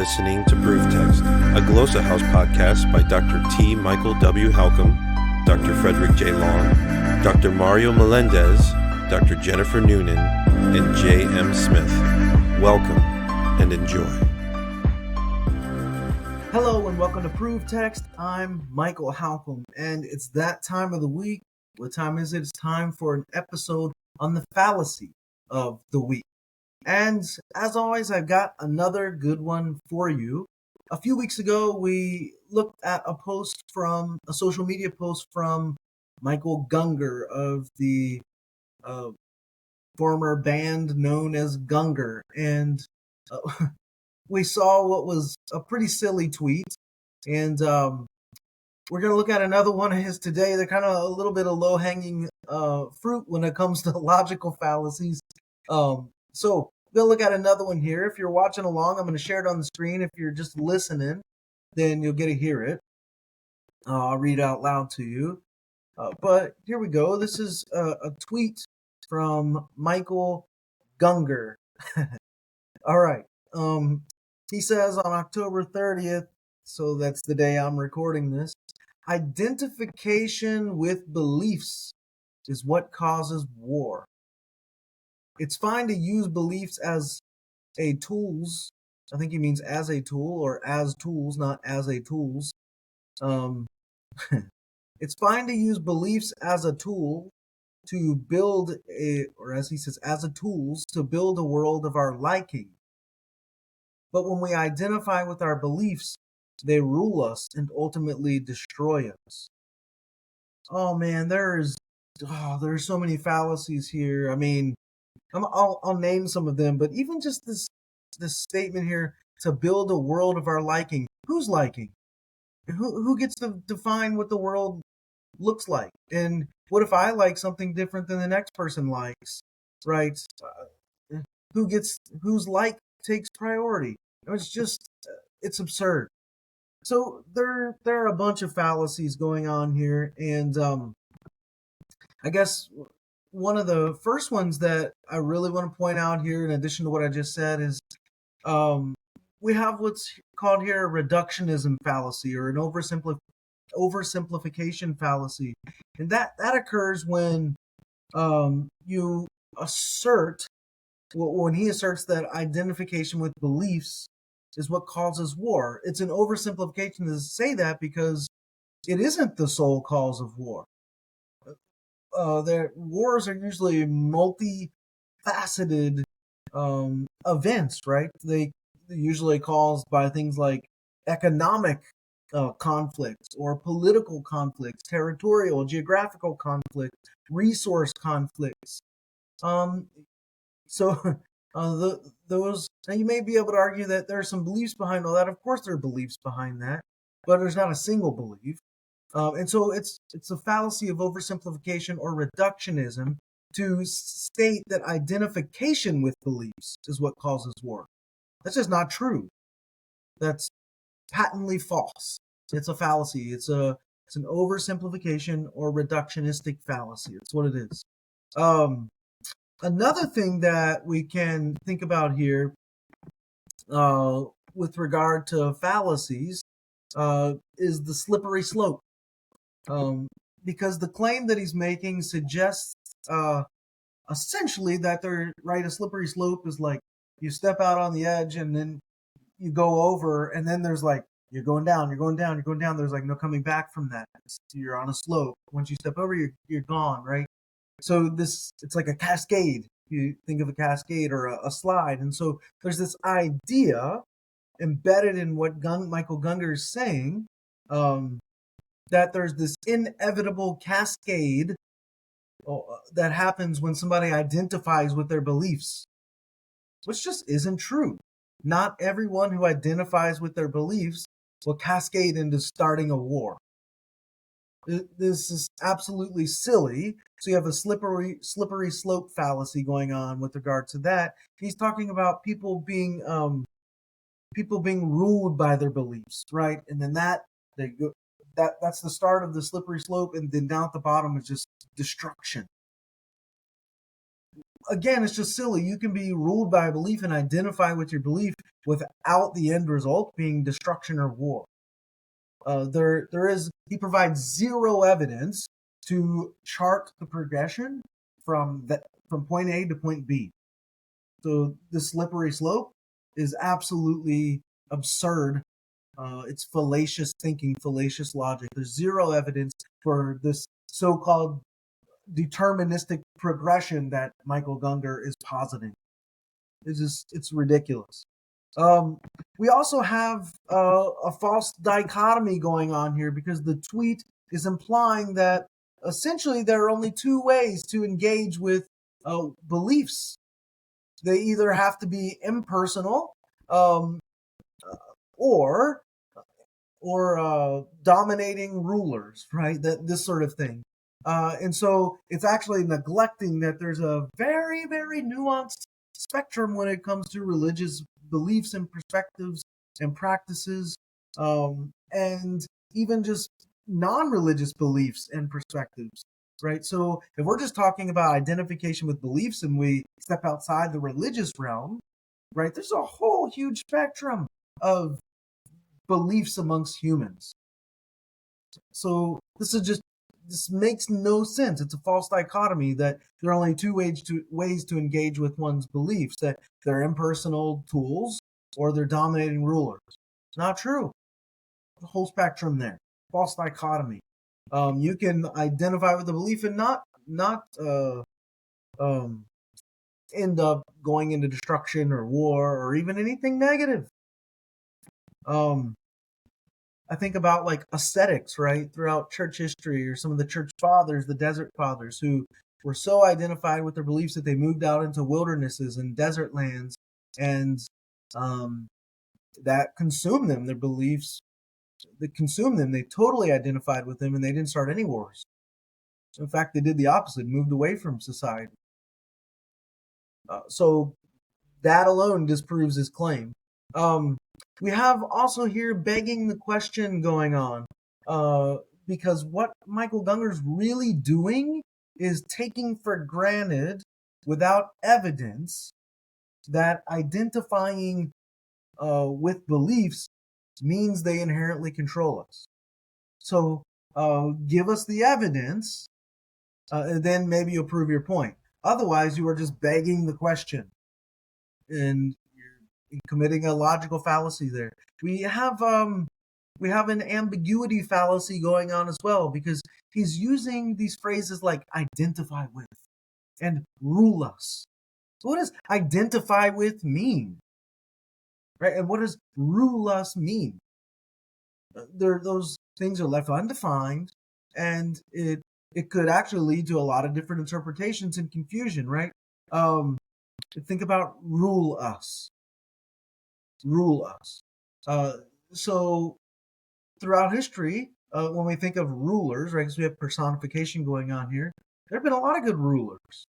listening to Proof Text, a Glossa House podcast by Dr. T. Michael W. Halcomb, Dr. Frederick J. Long, Dr. Mario Melendez, Dr. Jennifer Noonan, and J. M. Smith. Welcome and enjoy. Hello and welcome to Proof Text. I'm Michael Halcomb, and it's that time of the week. What time is it? It's time for an episode on the fallacy of the week. And as always, I've got another good one for you. A few weeks ago, we looked at a social media post from Michael Gungor of the former band known as Gungor. And we saw what was a pretty silly tweet. And we're going to look at another one of his today. They're kind of a little bit of low-hanging fruit when it comes to logical fallacies. So we'll look at another one here. If you're watching along, I'm going to share it on the screen. If you're just listening, then you'll get to hear it. I'll read it out loud to you. But here we go. This is a tweet from Michael Gungor. All right. He says on October 30th, so that's the day I'm recording this, identification with beliefs is what causes war. It's fine to use beliefs as a tools. I think he means as a tool or as tools, not as a tools. It's fine to use beliefs as a tool to build or as he says, as a tools to build a world of our liking. But when we identify with our beliefs, they rule us and ultimately destroy us. Oh man, there's so many fallacies here. I mean, I'll name some of them, but even just this statement here, to build a world of our liking. Who's liking? Who gets to define what the world looks like? And what if I like something different than the next person likes? Right? Whose like takes priority? It's absurd. So there are a bunch of fallacies going on here, and I guess one of the first ones that I really want to point out here, in addition to what I just said, is we have what's called here a reductionism fallacy, or an oversimplification fallacy, and that occurs when you assert, when he asserts that identification with beliefs is what causes war. It's an oversimplification to say that because it isn't the sole cause of war. Wars are usually multifaceted events, right? They're usually caused by things like economic conflicts or political conflicts, territorial, geographical conflicts, resource conflicts. Those, and you may be able to argue that there are some beliefs behind all that. Of course, there are beliefs behind that, but there's not a single belief. And so it's a fallacy of oversimplification or reductionism to state that identification with beliefs is what causes war. That's just not true. That's patently false. It's a fallacy. It's an oversimplification or reductionistic fallacy. It's what it is. Another thing that we can think about here with regard to fallacies is the slippery slope. Because the claim that he's making suggests essentially that a slippery slope is like you step out on the edge and then you go over, and then there's like you're going down. There's like no coming back from that. You're on a slope. Once you step over, you're gone, right? So it's like a cascade. You think of a cascade or a slide. And so there's this idea embedded in what Michael Gungor is saying, that there's this inevitable cascade that happens when somebody identifies with their beliefs, which just isn't true. Not everyone who identifies with their beliefs will cascade into starting a war. This is absolutely silly. So you have a slippery slope fallacy going on with regard to that. He's talking about people being ruled by their beliefs, right? And then that's the start of the slippery slope, and then down at the bottom is just destruction. again, it's just silly. You can be ruled by a belief and identify with your belief without the end result being destruction or war. He provides zero evidence to chart the progression from point A to point B. So the slippery slope is absolutely absurd. It's fallacious thinking, fallacious logic. There's zero evidence for this so-called deterministic progression that Michael Gungor is positing. It's ridiculous. We also have a false dichotomy going on here because the tweet is implying that essentially there are only two ways to engage with beliefs. They either have to be impersonal or dominating rulers, right? This sort of thing. And so it's actually neglecting that there's a very, very nuanced spectrum when it comes to religious beliefs and perspectives and practices, and even just non-religious beliefs and perspectives, right? So if we're just talking about identification with beliefs and we step outside the religious realm, right, there's a whole huge spectrum of beliefs amongst humans. So this makes no sense. It's a false dichotomy that there are only two ways to engage with one's beliefs, that they're impersonal tools or they're dominating rulers. It's not true. The whole spectrum there. False dichotomy. You can identify with the belief and not end up going into destruction or war or even anything negative. I think about like ascetics, right, throughout church history, or some of the church fathers, the desert fathers, who were so identified with their beliefs that they moved out into wildernesses and desert lands, and that consumed them. Their beliefs that consumed them. They totally identified with them, and they didn't start any wars. In fact, they did the opposite, moved away from society. So that alone disproves his claim. We have also here begging the question going on, because what Michael Gungor's really doing is taking for granted, without evidence, that identifying with beliefs means they inherently control us. So give us the evidence, and then maybe you'll prove your point. Otherwise, you are just begging the question, and you're committing a logical fallacy there. We have an ambiguity fallacy going on as well, because he's using these phrases like identify with and rule us. So what does identify with mean? Right? And what does rule us mean? Those things are left undefined, and it could actually lead to a lot of different interpretations and confusion, right? Think about rule us. Rule us. So throughout history, when we think of rulers, right, because we have personification going on here, there have been a lot of good rulers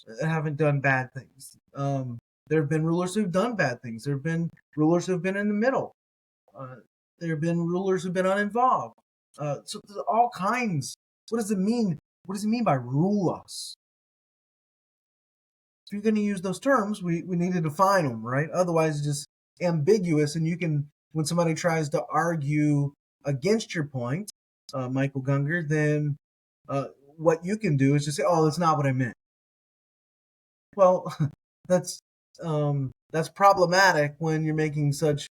that haven't done bad things. There have been rulers who've done bad things. There have been rulers who've been in the middle. There have been rulers who've been uninvolved. So there's all kinds. What does it mean? What does it mean by rule us? If you're going to use those terms, we need to define them, right? Otherwise, it's just ambiguous, and you can, when somebody tries to argue against your point, Michael Gungor, then what you can do is just say, "Oh, that's not what I meant." Well, that's problematic when you're making such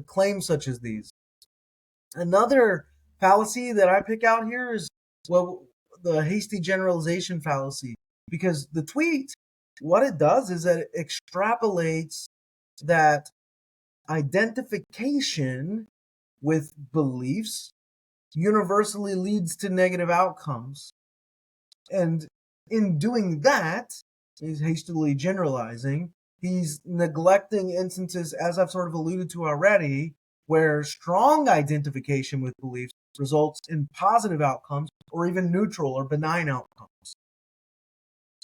claims such as these. Another fallacy that I pick out here is, well, the hasty generalization fallacy, because the tweet, what it does is that it extrapolates that identification with beliefs universally leads to negative outcomes. And in doing that, he's hastily generalizing. He's neglecting instances, as I've sort of alluded to already, where strong identification with beliefs results in positive outcomes or even neutral or benign outcomes.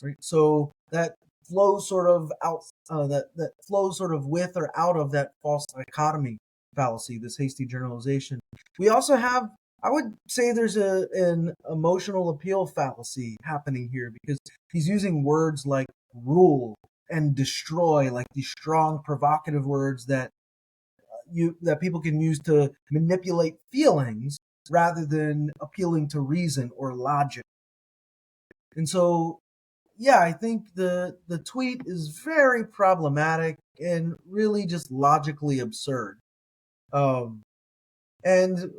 Right? So that flows sort of out, that flows sort of with or out of that false dichotomy fallacy, this hasty generalization. We also have, I would say, there's an emotional appeal fallacy happening here, because He's using words like rule and destroy, like these strong, provocative words that people can use to manipulate feelings rather than appealing to reason or logic. And so, yeah, I think the tweet is very problematic and really just logically absurd. Um, and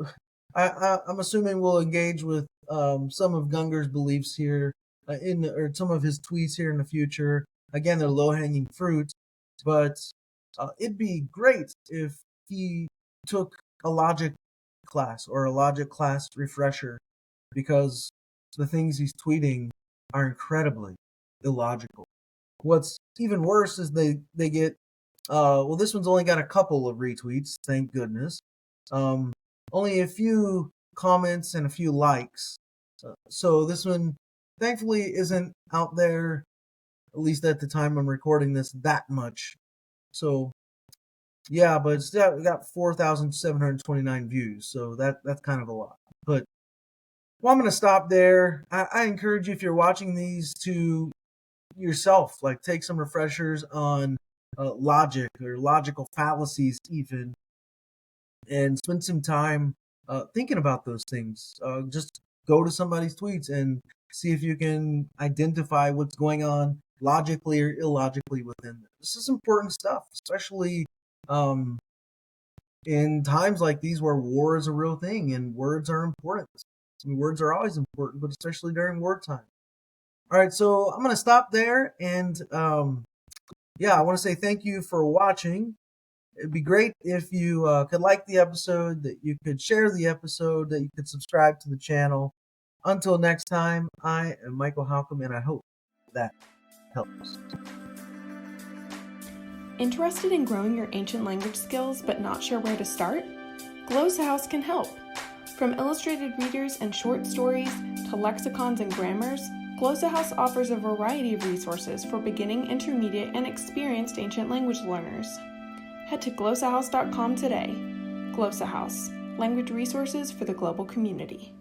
I'm assuming we'll engage with some of Gunger's beliefs here or some of his tweets here in the future. Again, they're low hanging fruit, but it'd be great if he took a logic class or a logic class refresher, because the things he's tweeting are incredibly illogical. What's even worse is they get well, this one's only got a couple of retweets, thank goodness. Only a few comments and a few likes. So this one, thankfully, isn't out there, at least at the time I'm recording this, that much. So, yeah, but it's got 4,729 views, so that's kind of a lot. But, well, I'm going to stop there. I encourage you, if you're watching these, to yourself, like, take some refreshers on logic or logical fallacies even, and spend some time thinking about those things. Just go to somebody's tweets and see if you can identify what's going on logically or illogically within them. This is important stuff, especially in times like these where war is a real thing and words are important. I mean, words are always important, but especially during wartime. All right, so I'm going to stop there, and yeah, I want to say thank you for watching. It'd be great if you could like the episode, that you could share the episode, that you could subscribe to the channel. Until next time, I am Michael Halcomb, and I hope that helps. Interested in growing your ancient language skills but not sure where to start? Glossa House can help. From illustrated readers and short stories to lexicons and grammars, Glossa House offers a variety of resources for beginning, intermediate, and experienced ancient language learners. Head to glossahouse.com today. Glossa House, language resources for the global community.